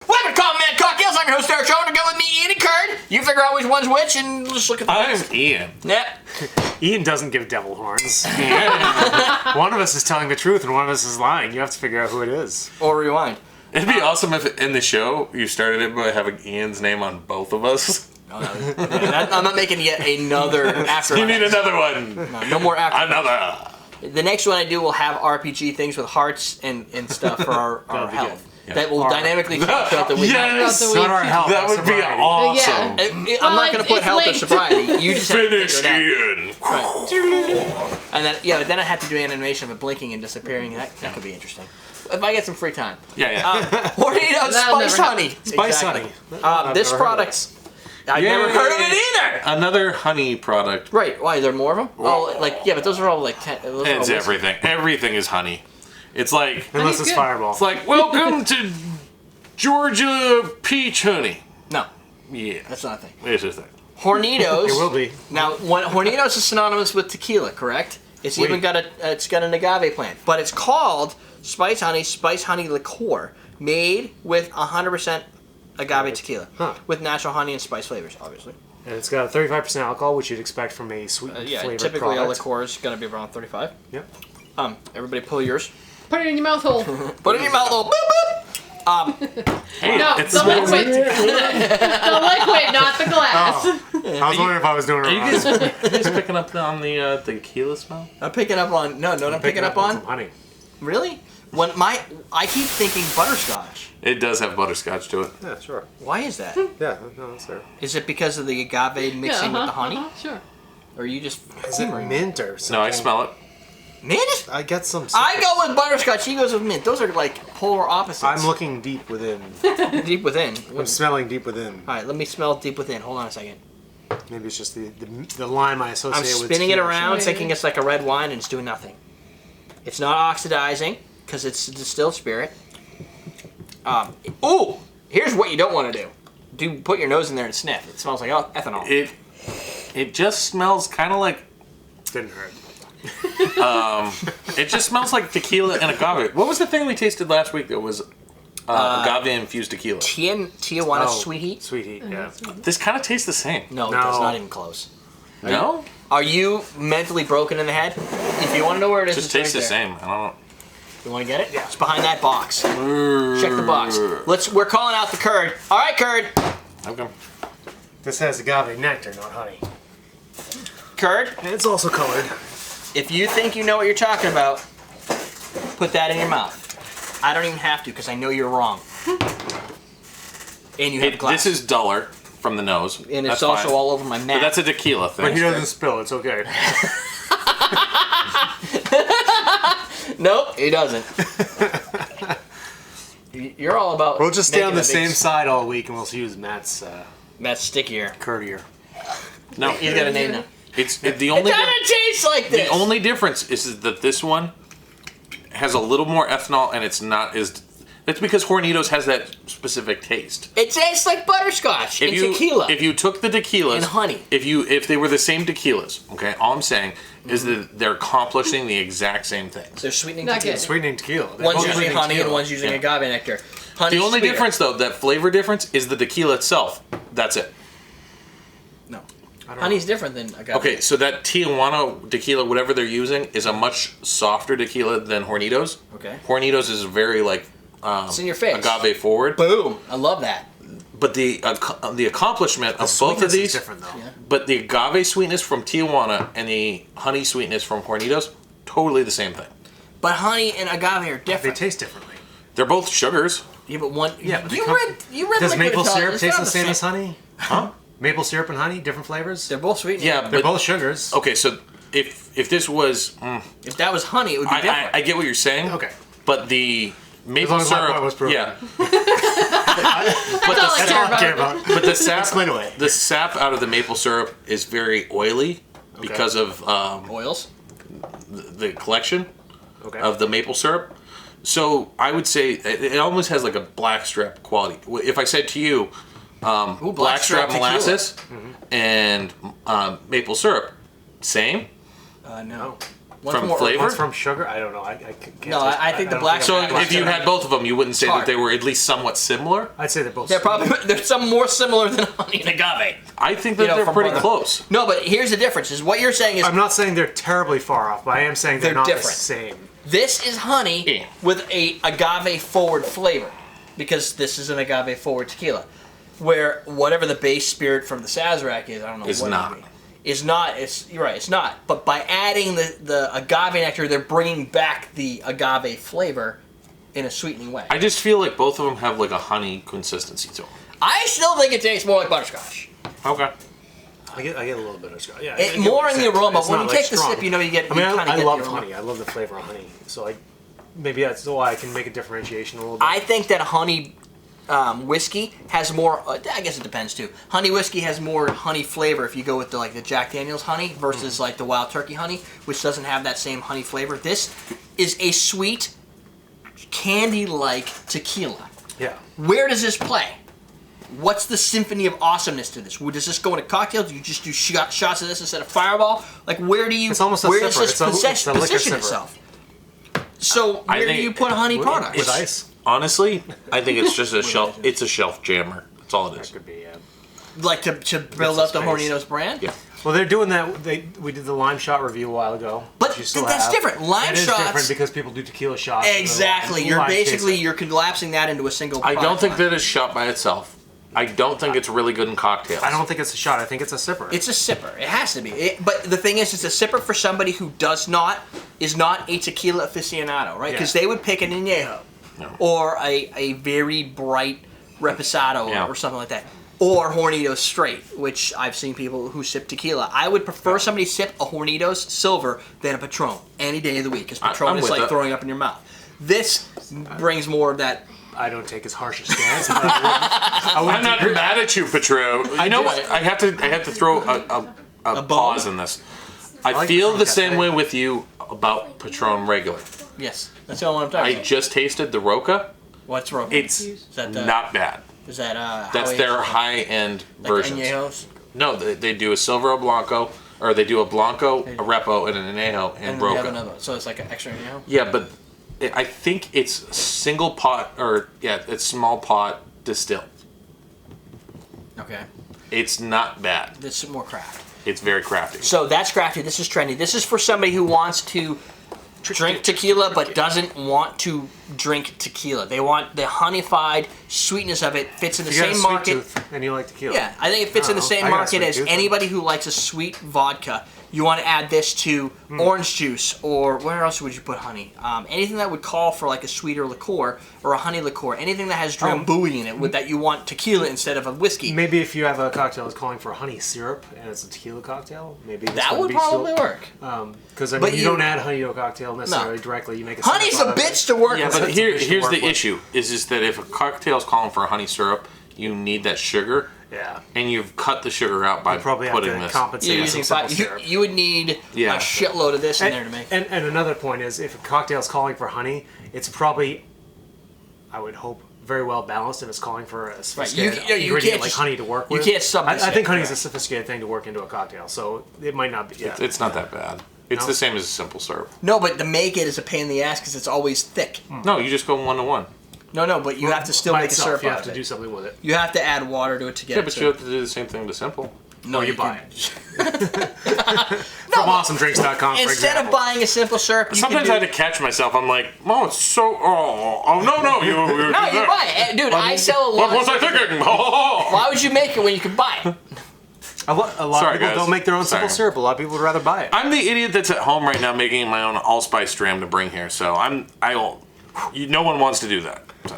Welcome to Common Man Cocktails. I'm your host, Derrick Schommer. Go with me, Ian and Kurt. You figure out which one's which and just look at the I'm Ian. Yep. Ian doesn't give devil horns. One of us is telling the truth and one of us is lying. You have to figure out who it is. Or rewind. It'd be awesome if in the show you started it by having Ian's name on both of us. I'm not making yet another after. You need another one. No more after. Another. The next one I do will have RPG things with hearts and stuff for our health. Yeah. That will dynamically change throughout the week. Yes! Not our health. That would be awesome. Yeah. I'm not going to put it's health or linked. sobriety. You just have to Finish figure it Ian. out. Right. And then, but then I have to do animation of it blinking and disappearing. That could be interesting. If I get some free time. Yeah. Hornitos Spiced Honey. Spice honey. This product, I've never heard of it either. Another honey product. Right? Why? Are there more of them? Oh, but those are all like. Those are all It's everything. Everything is honey. It's like Unless it's good. Fireball. it's like welcome to Georgia peach honey. No, Yeah, that's not a thing. it's a thing. Hornitos. It will be. Now, Hornitos is synonymous with tequila, correct? It's Wait. even got an agave plant, but it's called Spiced Honey Liqueur, made with 100% agave tequila, with natural honey and spice flavors, obviously. And it's got a 35% alcohol, which you'd expect from a sweet flavored Typically product. a liqueur is going to be around 35. Yep. Everybody pull yours. Put it in your mouth hole. Put it in your mouth, little boop boop. No, it's the smells liquid. The liquid, not the glass. I was wondering if I was doing it Are you wrong. guys picking up on the tequila smell? I'm picking up on I'm picking up on some honey. really. I keep thinking butterscotch. It does have butterscotch to it. Yeah, sure. Why is that? Yeah, no, that's fair. Is it because of the agave mixing with the honey, Sure. or are you just Is it mint or something? No, I smell it. mint? I get some. I citrus. go with butterscotch. He goes with mint. Those are like polar opposites. I'm looking deep within. deep within. I'm smelling deep within. All right, let me smell deep within. Hold on a second. Maybe it's just the lime I associate I'm with spinning it tequila. around, thinking it's like a red wine, and it's doing nothing. It's not oxidizing because it's distilled spirit. Here's what you don't want to do. Put your nose in there and sniff. It smells like ethanol. It just smells kind of like Didn't hurt. it just smells like tequila and agave. What was the thing we tasted last week that was agave infused tequila? Tijuana Sweet Heat? Sweet heat, yeah. This kind of tastes the same. No, No. that's not even close. No? Are you mentally broken in the head? If you want to know where it is, Just it's tastes the right same. I don't You want to get it? Yeah. It's behind that box. Check the box. We're calling out the curd. All right, curd. know. Okay. This has agave nectar, not honey. Curd. And it's also colored. If you think you know what you're talking about, put that in your mouth. I don't even have to because I know you're wrong. And you have glass. This is duller from the nose. and it's That's also fine. all over my mouth. But that's a tequila thing. But he doesn't spill, it's okay. Nope, he doesn't. You're all about. We'll just stay on making the a same big- side all week and we'll use Matt's That's stickier. curdier. No, He's got a name now. the only It doesn't taste like this. the only difference is that this one has a little more ethanol and it's not as. That's because Hornitos has that specific taste. It tastes like butterscotch and tequila. If you took the tequilas And honey. if they were the same tequilas, okay, all I'm saying is that they're accomplishing the exact same things. They're sweetening Not tequila. good. Sweetening tequila. They're One's both using sweetening honey and tequila. one's using Yeah. agave nectar. Honey's The only sweeter. difference, though, that flavor difference, is the tequila itself. That's it. No. I don't Honey's different than agave. Okay, so that Tijuana tequila, whatever they're using, is a much softer tequila than Hornitos. Okay. Hornitos is very like It's in your face. agave forward, Boom. I love that. but the accomplishment The of both of sweetness is these, different though. Yeah. but the agave sweetness from Tijuana and the honey sweetness from Hornitos, totally the same thing. But honey and agave are They different. taste differently. They're both sugars. Yeah, but one. Yeah, but you they read. You read. Does Liquid maple syrup Intelligence. taste They're the same not as honey? Huh? Maple syrup and honey, different flavors? They're both sweet. Yeah, They're but both sugars. okay. So if this was, If that was honey, it would be different. I get what you're saying. Okay. But the maple long as my syrup, point was proven. yeah. That's But all I That's care all I care about. about. But the sap, Explain away. the sap out of the maple syrup is very oily because of Oils. the collection Okay. of the maple syrup. So I would say it almost has like a blackstrap quality. If I said to you, Ooh, blackstrap tequila. molasses and maple syrup, same? No. One's From more flavor? One's from sugar. I don't know. I can't. No, taste- I think the don't black- So I'm if you had both of them, you wouldn't say that hard. they were at least somewhat similar? I'd say they're both. There's some more similar than honey and agave. I think that they're from pretty other- close. No, but here's the difference: is what you're saying is I'm not saying they're terribly far off, but I am saying they're They're not different. the same. this is honey Yeah. with a agave forward flavor, because this is an agave forward tequila, where whatever the base spirit from the Sazerac is, I don't know Is what not. it would be. Is not. You're right. It's not. But by adding the agave nectar, they're bringing back the agave flavor in a sweetening way. I just feel like both of them have like a honey consistency to them. I still think it tastes more like butterscotch. Okay. I get a little bit of scotch. Yeah, I It, get more what in the you're saying. aroma. It's When not, you like, take the strong. sip, you know you get. I mean, you kinda I get love the aroma. honey. I love the flavor of honey. So maybe that's why I can make a differentiation a little bit. I think that honey whiskey has more. I guess it depends too. Honey whiskey has more honey flavor if you go with the Jack Daniel's honey versus like the Wild Turkey honey, which doesn't have that same honey flavor. This is a sweet, candy-like tequila. Yeah. Where does this play? What's the symphony of awesomeness to this? Does this go in a cocktail? Do you just do shots of this instead of Fireball? Like, where do you? It's almost a where does sipper. this It's a liquor position sipper. itself? So I where do think- you put honey With products? with ice. Honestly, I think it's just a shelf. It's a shelf jammer. That's all it That is. could be. Like to build some up the space. Hornitos brand? Yeah. Well, they're doing that. We did the lime shot review a while ago. But which you still that's have. different. Lime It is shots- different because people do tequila shots. and Exactly. the You're lime basically tasting. you're collapsing that into a single I don't product think line. that it's shot by itself. I don't think it's really good in cocktails. I don't think it's a shot. I think it's a sipper. It's a sipper. It has to be. But the thing is, it's a sipper for somebody who is not a tequila aficionado, right? Because Yeah. they would pick an añejo No. or a very bright reposado Yeah. or something like that. Or Hornitos straight, which I've seen people who sip tequila. I would prefer somebody sip a Hornitos silver than a Patron any day of the week, because Patron I'm is with like that. throwing up in your mouth. This brings more of that. I don't take as harsh a stance. But I wouldn't I'm not agree. mad at you, Petro. You know what? I have to throw a pause in this. I like feel Patron the same Cafe. way with you about Patron regular. Yes, that's the only one I'm talking I about. just tasted the Roca. What's wrong? It's that the- not bad. Is that That's how their it's, high-end like versions. añejos? No, they do a Silvero Blanco, or they do a Blanco, a Repo, and an Añejo, and And then we have Roca. another one. So it's like an extra añejo? Yeah, but I think it's single pot, it's small pot distilled. Okay. It's not bad. This is more craft. It's very crafty. So that's crafty. This is trendy. This is for somebody who wants to drink tequila but doesn't want to drink tequila. They want the honeyfied sweetness of it. Fits in the You got a same sweet market. tooth and you like tequila. Yeah, I think it fits in the Oh, same I got a market sweet as tooth. anybody who likes a sweet vodka. You want to add this to orange juice, or where else would you put honey? Anything that would call for like a sweeter liqueur or a honey liqueur. Anything that has drambuie in it, with that you want tequila instead of a whiskey. Maybe if you have a cocktail that's calling for honey syrup and it's a tequila cocktail, maybe this That would be probably still, work. Because I But mean, you you- don't add honey to a cocktail necessarily directly. You make a Honey's a syrup out of bitch it. to work Yeah, with. but That's a here's fish to work the with. issue: is just that if a cocktail's calling for a honey syrup, you need that sugar, Yeah. and you've cut the sugar out by You probably have putting to this. compensate You're with using some simple five, syrup. you would need Yeah. a shitload of this in there to make. And another point is, if a cocktail is calling for honey, it's probably, I would hope, very well balanced if it's calling for a sophisticated you ingredient can't like just- honey to work you with. can't sub I this think in, honey's a correct. sophisticated thing to work into a cocktail, so it might not be. Yeah. It's not that bad. It's No? the same as a simple syrup. No, but to make it is a pain in the ass because it's always thick. No, you just go 1-to-1. No, but you have to still By make a itself, syrup you out have of to it. do something with it. You have to add water to it to get Yeah, it but to- you have to do the same thing to simple. No, you buy can- it. From awesomedrinks.com, for Instead of example. buying a simple syrup, you Sometimes can I do, had to catch myself. I'm like, oh, it's so. Oh no, you. No, you buy it. Dude, I sell a lot. What was I thinking? Why would you make it when you can buy it? A lot Sorry, of people guys. don't make their own simple Sorry. syrup. A lot of people would rather buy it. I'm the idiot that's at home right now making my own allspice dram to bring here. So no one wants to do that. So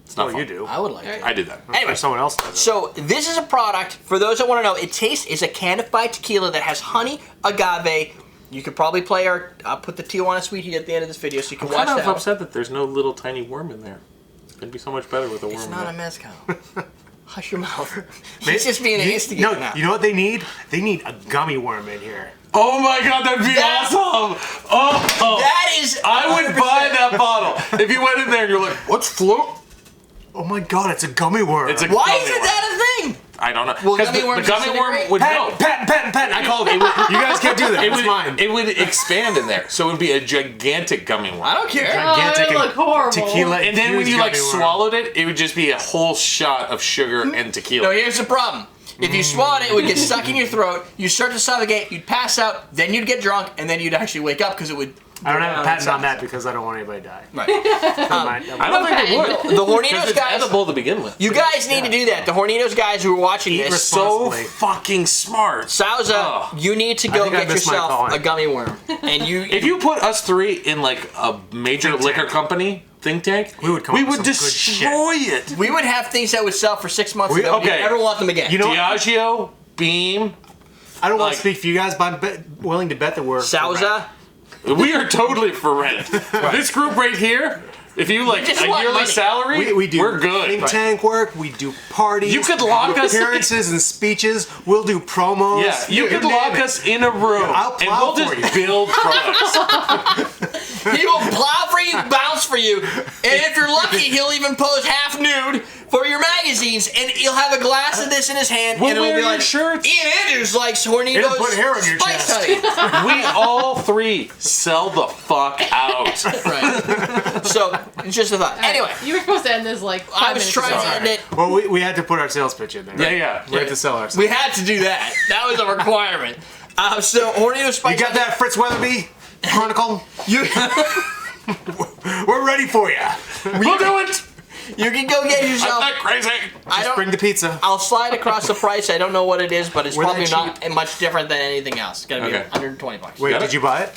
it's not Well, fun. you do. I would like it. I did that. Anyway, Or someone else does it. so this is a product, for those that want to know, is a canified tequila that has honey, agave. You could probably play put the Tijuana Sweet Heat at the end of this video so you can I'm watch kind of that. upset that there's no little tiny worm in there. It'd be so much better with a worm It's in not a there. mezcal. Hush your mouth. He's just being an instigator No, now. you know what they need? They need a gummy worm in here. Oh my god, that'd be That- awesome! Oh, That is I would 100%. buy that bottle. If you went in there and you're like, what's float? Oh my god, it's a gummy worm. It's a Why gummy isn't worm. that a thing? I don't know. Well, Because gummy the worms gummy worm disintegrate? would Pat. I called it. You guys can't do that. It It's would, mine. it would expand in there, so it would be a gigantic gummy worm. I don't care. Gigantic it would look horrible. Tequila. And then when infused you like gummy worm. swallowed it, it would just be a whole shot of sugar and tequila. No, here's the problem. If you swallowed it, it would get stuck in your throat. You start to suffocate. You'd pass out. Then you'd get drunk, and then you'd actually wake up because it would. I don't have a patent on that. that because I don't want anybody to die. Right. I don't think it would. The Because Hornitos it's guys. edible to begin with. You guys need to do that. The Hornitos guys who are watching Eat this. So responsibly. fucking smart. Souza, Oh. you need to go think I get missed my yourself calling. a gummy worm, and you. If you put us three in like a major Think liquor tank. company think tank, We would come up with some good destroy it. we would have things that would sell for 6 months. We- and nobody okay. would ever want them again. You know what? Diageo, Beam. I don't want Like- to speak for you guys, but I'm willing to bet that we're Souza. We are totally for rent. This group right here, if you like just a want yearly money. salary, We do we're good. think tank work. We do parties. You could lock us- appearances and speeches. We'll do promos. Yeah, you could name lock it. us in a room I'll and plow we'll for just you. build products. He will plow for you, bounce for you, and if you're lucky, he'll even pose half nude for your magazines, and he'll have a glass of this in his hand, We'll and it'll wear be your like, shirts. Ian Andrews likes Hornitos It'll put hair on your Spiced chest. Honey. We all three sell the fuck out. Right. So, it's just a thought. Anyway, You were supposed to end this like 5 I was minutes trying ago. to end it. Well, we had to put our sales pitch in there. Yeah, yeah. We had to sell ourselves. We had to do that. That was a requirement. So, Hornitos You Spiced got that, Fritz Weatherby? Chronicle? You, We're ready for you. We'll do it. you can go get I'm yourself. not crazy. I don't. Bring the pizza. I'll slide across the price. I don't know what it is, but it's Were probably they not much different than anything else. It's gonna be Okay. $120. Wait, got did it? you buy it?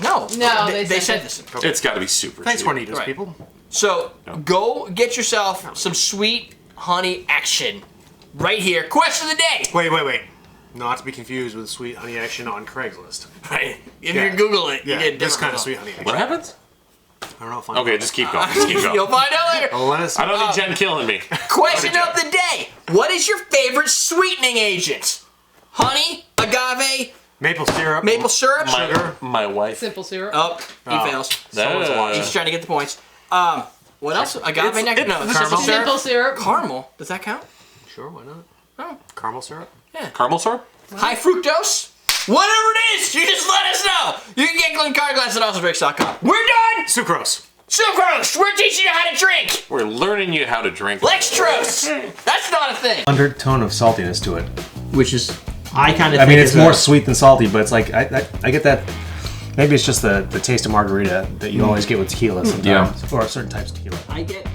No, No, they they sent sent this. It's got to be super Thanks, cheap. Hornitos, Right. people. So go get yourself some sweet honey action right here. Question of the day. Wait. Not to be confused with sweet honey action on Craigslist. Right. If Yeah. you Google it, Yeah, you get this different kind of results. sweet honey action. What happens? I don't know. Find Okay, just keep going. Just keep You'll going. find out later. Oh, let us. I don't need Jen killing me. Question of the day. What is your favorite sweetening agent? Honey, agave, Maple syrup. maple syrup. Sugar. My wife. Simple syrup. Oh, he fails. Someone's watching. He's trying to get the points. What else? Agave It's- nectar? No, it's simple syrup. Simple syrup. Caramel. Does that count? Sure, why not? Oh. Caramel syrup. Caramel syrup? High fructose? Whatever it is, you just let us know. You can get Glencarglass at AwesomeDrinks.com. We're done! Sucrose. Sucrose! We're teaching you how to drink! We're learning you how to drink. Lextrose! That's not a thing. Undertone of saltiness to it. Which is, I kind of I mean, it's more sweet than salty, but it's like I get that. Maybe it's just the taste of margarita that you always get with tequila sometimes, or certain types of tequila. I get